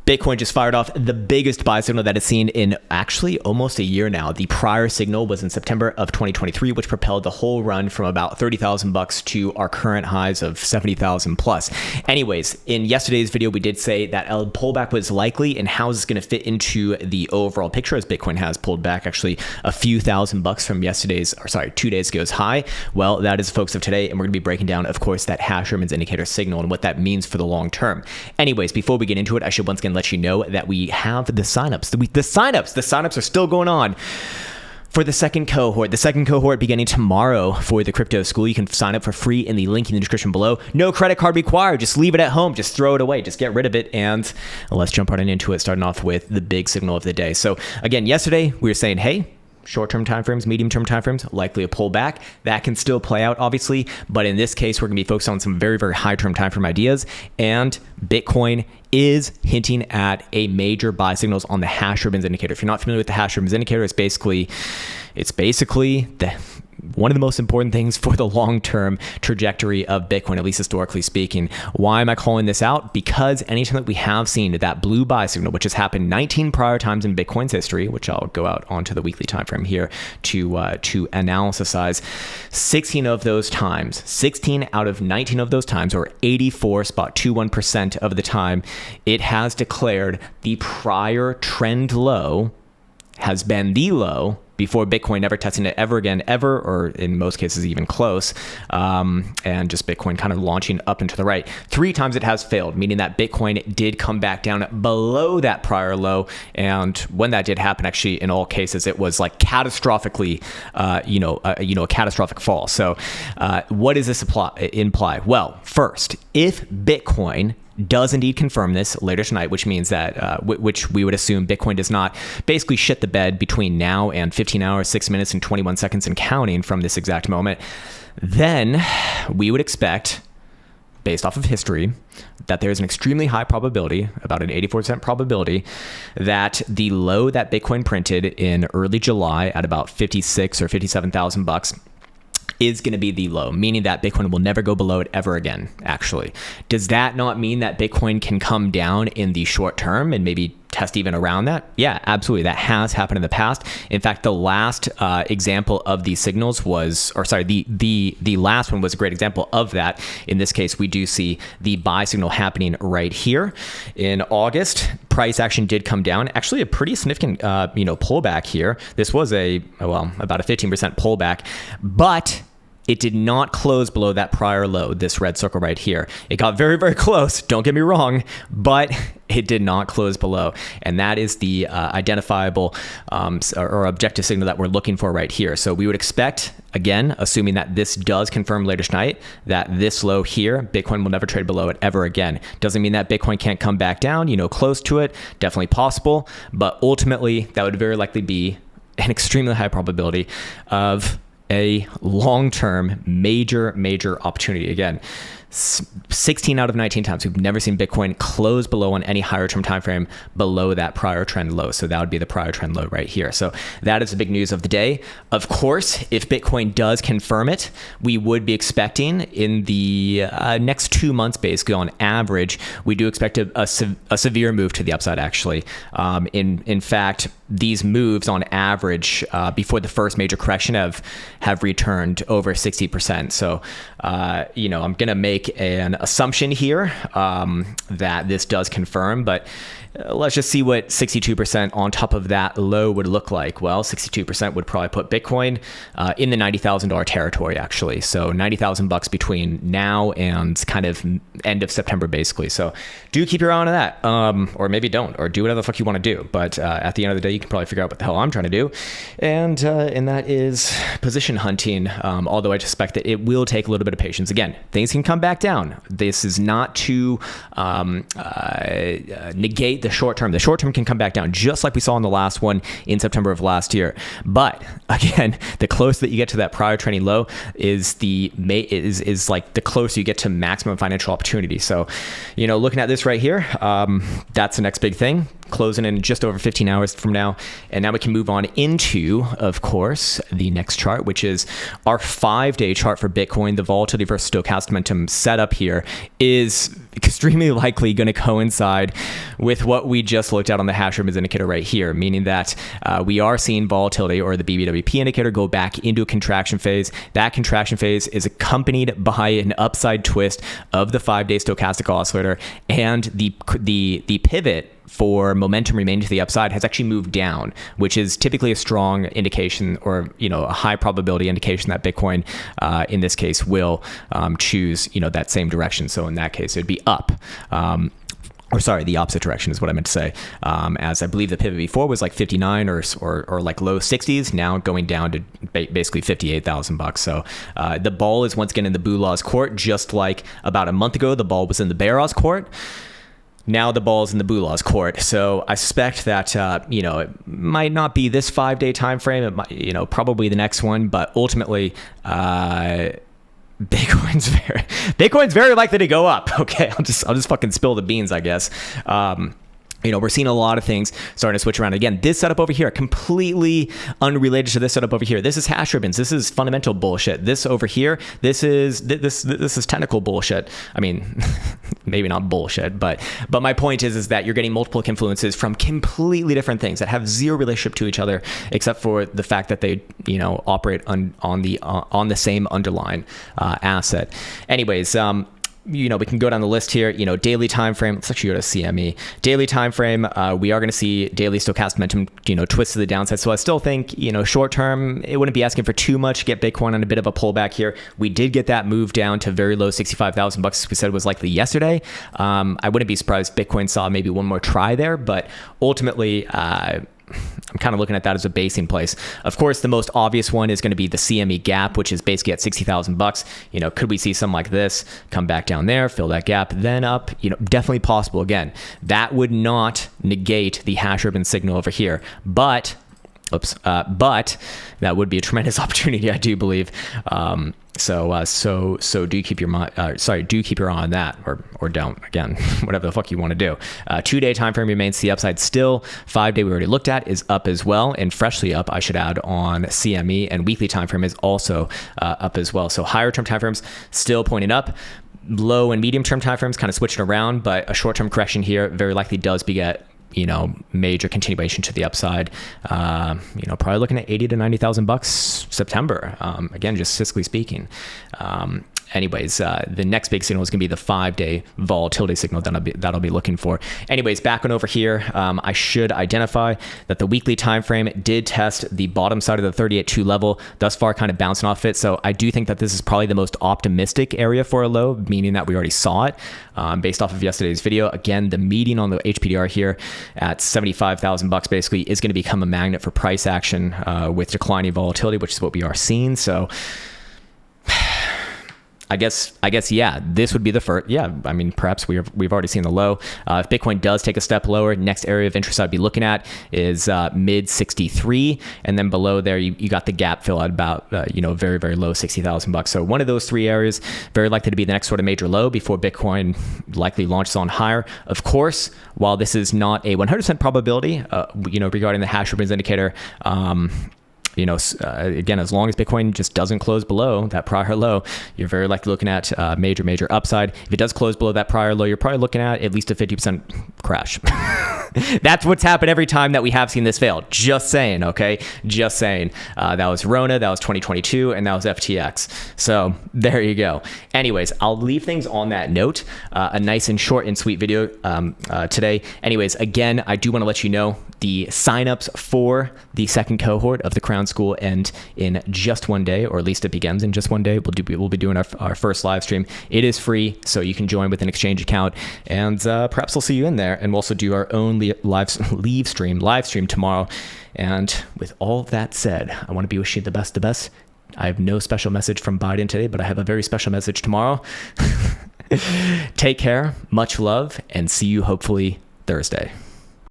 Bitcoin just fired off the biggest buy signal that it's seen in actually almost a year now. The prior signal was in September of 2023, which propelled the whole run from about $30,000 to our current highs of 70,000 plus. Anyways, in yesterday's video, we did say that a pullback was likely, and how is this going to fit into the overall picture as Bitcoin has pulled back actually a few $1,000 from 2 days ago's high. Well, that is the focus of today, and we're going to be breaking down, of course, that hash Sherman's indicator signal and what that means for the long term. Anyways, before we get into it, I should once again let you know that we have the signups. The signups are still going on for the second cohort. The second cohort beginning tomorrow for the crypto school. You can sign up for free in the link in the description below. No credit card required. Just leave it at home. Just throw it away. Just get rid of it. And let's jump right into it, starting off with the big signal of the day. So again, yesterday we were saying, hey, short-term timeframes, medium-term timeframes, likely a pullback. That can still play out, obviously, but in this case, we're going to be focused on some very, very high-term timeframe ideas, and Bitcoin is hinting at a major buy signals on the hash ribbons indicator. If you're not familiar with the hash ribbons indicator, it's basically one of the most important things for the long-term trajectory of Bitcoin, at least historically speaking. Why am I calling this out? Because anytime that we have seen that blue buy signal, which has happened 19 prior times in Bitcoin's history, which I'll go out onto the weekly time frame here to analysize, 16 out of 19 of those times, or 84.21% of the time, it has declared the prior trend low has been the low before Bitcoin never testing it ever again, or in most cases even close, and just Bitcoin kind of launching up and to the right. 3 times it has failed, meaning that Bitcoin did come back down below that prior low, and when that did happen, actually in all cases it was like catastrophically, a catastrophic fall. So what does this imply? Well, first, if Bitcoin does indeed confirm this later tonight, which means that, which we would assume Bitcoin does not basically shit the bed between now and 15 hours, 6 minutes, and 21 seconds and counting from this exact moment, then we would expect, based off of history, that there's an extremely high probability, about an 84% probability, that the low that Bitcoin printed in early July at about 56 or 57,000 bucks is going to be the low, meaning that Bitcoin will never go below it ever again, actually. Does that not mean that Bitcoin can come down in the short term and maybe test even around that? Yeah, absolutely. That has happened in the past. In fact, the last example of these signals the last one was a great example of that. In this case, we do see the buy signal happening right here in August. Price action did come down, actually a pretty significant, pullback here. This was about a 15% pullback, but it did not close below that prior low, this red circle right here. It got very, very close, don't get me wrong, but it did not close below. And that is the identifiable or objective signal that we're looking for right here. So we would expect, again, assuming that this does confirm later tonight, that this low here, Bitcoin will never trade below it ever again. Doesn't mean that Bitcoin can't come back down, close to it, definitely possible, but ultimately that would very likely be an extremely high probability of a long-term major opportunity. Again, 16 out of 19 times we've never seen Bitcoin close below on any higher term time frame below that prior trend low. So that would be the prior trend low right here. So that is the big news of the day. Of course, if Bitcoin does confirm it, we would be expecting in the next 2 months, basically on average, we do expect a severe move to the upside, actually. In fact, these moves on average before the first major correction have returned over 60%. So, I'm going to make an assumption here that this does confirm, but let's just see what 62% on top of that low would look like. Well, 62% would probably put Bitcoin in the $90,000 territory, actually. So 90,000 bucks between now and kind of end of September, basically. So do keep your eye on that, or maybe don't, or do whatever the fuck you want to do. But at the end of the day, you can probably figure out what the hell I'm trying to do, and that is position hunting. Although I suspect that it will take a little bit of patience. Again, things can come back down. This is not to negate the short term. The short term can come back down, just like we saw in the last one in September of last year. But again, the closer that you get to that prior trending low is like the closer you get to maximum financial opportunity. So, looking at this right here, that's the next big thing. closing in just over 15 hours from now. And now we can move on into, of course, the next chart, which is our 5-day chart for Bitcoin. The volatility versus stochastic momentum setup here is extremely likely going to coincide with what we just looked at on the hash rate indicator right here, meaning that we are seeing volatility, or the BBWP indicator, go back into a contraction phase. That contraction phase is accompanied by an upside twist of the 5-day stochastic oscillator, and the pivot for momentum remaining to the upside has actually moved down, which is typically a strong indication, or a high probability indication that Bitcoin in this case will choose that same direction. So in that case it'd be up. Or sorry, the opposite direction is what I meant to say. As I believe the pivot before was like 59 or like low 60s, now going down to basically $58,000. So the ball is once again in the Bulaw's court, just like about a month ago the ball was in the Barrow's court. Now the ball's in the Bulaw's court. So I suspect that, it might not be this 5-day time frame. It might, probably the next one, but ultimately, Bitcoin's very likely to go up. Okay. I'll just fucking spill the beans, I guess. We're seeing a lot of things starting to switch around. Again, this setup over here, completely unrelated to this setup over here. This is hash ribbons. This is fundamental bullshit. This over here, this is technical bullshit. I mean, maybe not bullshit, but my point is that you're getting multiple influences from completely different things that have zero relationship to each other, except for the fact that they, operate on the same underlying asset. Anyways, we can go down the list here. Daily time frame. Let's actually go to CME. Daily time frame. We are going to see daily stochastic momentum, twist to the downside. So I still think, short term, it wouldn't be asking for too much to get Bitcoin on a bit of a pullback here. We did get that move down to very low $65,000, as we said was likely yesterday. I wouldn't be surprised if Bitcoin saw maybe one more try there, but ultimately, I'm kind of looking at that as a basing place. Of course, the most obvious one is going to be the CME gap, which is basically at $60,000. Could we see something like this come back down there, fill that gap, then up? Definitely possible. Again, that would not negate the hash ribbon signal over here, but that would be a tremendous opportunity, I do believe. So do keep your eye on that, or don't. Again, whatever the fuck you want to do. 2-day time frame remains the upside still. 5-day we already looked at is up as well, and freshly up, I should add, on CME, and weekly time frame is also up as well. So higher term time frames still pointing up. Low and medium term time frames kind of switching around, but a short term correction here very likely does beget major continuation to the upside. Probably looking at $80,000 to $90,000 September. Again, just fiscally speaking. Anyways, the next big signal is going to be the 5-day volatility signal that I'll be looking for. Anyways, back on over here, I should identify that the weekly time frame did test the bottom side of the 38.2 level, thus far kind of bouncing off it. So I do think that this is probably the most optimistic area for a low, meaning that we already saw it based off of yesterday's video. Again, the median on the HPDR here at $75,000 basically is going to become a magnet for price action with declining volatility, which is what we are seeing. So I guess, yeah, this would be the first. Yeah, I mean, perhaps we've already seen the low. If Bitcoin does take a step lower, next area of interest I'd be looking at is mid 63, and then below there you got the gap fill at about very, very low $60,000. So one of those three areas very likely to be the next sort of major low before Bitcoin likely launches on higher. Of course, while this is not a 100% probability, regarding the hash ribbons indicator. Again, as long as Bitcoin just doesn't close below that prior low, you're very likely looking at major upside. If it does close below that prior low, you're probably looking at least a 50% crash. That's what's happened every time that we have seen this fail. Just saying, okay? Just saying. That was Rona, that was 2022, and that was FTX. So there you go. Anyways, I'll leave things on that note. A nice and short and sweet video today. Anyways, again, I do want to let you know the signups for the second cohort of the Krown School end in just one day, or at least it begins in just one day. We'll be doing our first live stream. It is free, so you can join with an exchange account, and perhaps we'll see you in there. And we'll also do our own live stream tomorrow. And with all that said, I want to be wishing you the best. I have no special message from Biden today, but I have a very special message tomorrow. Take care, much love, and see you hopefully Thursday.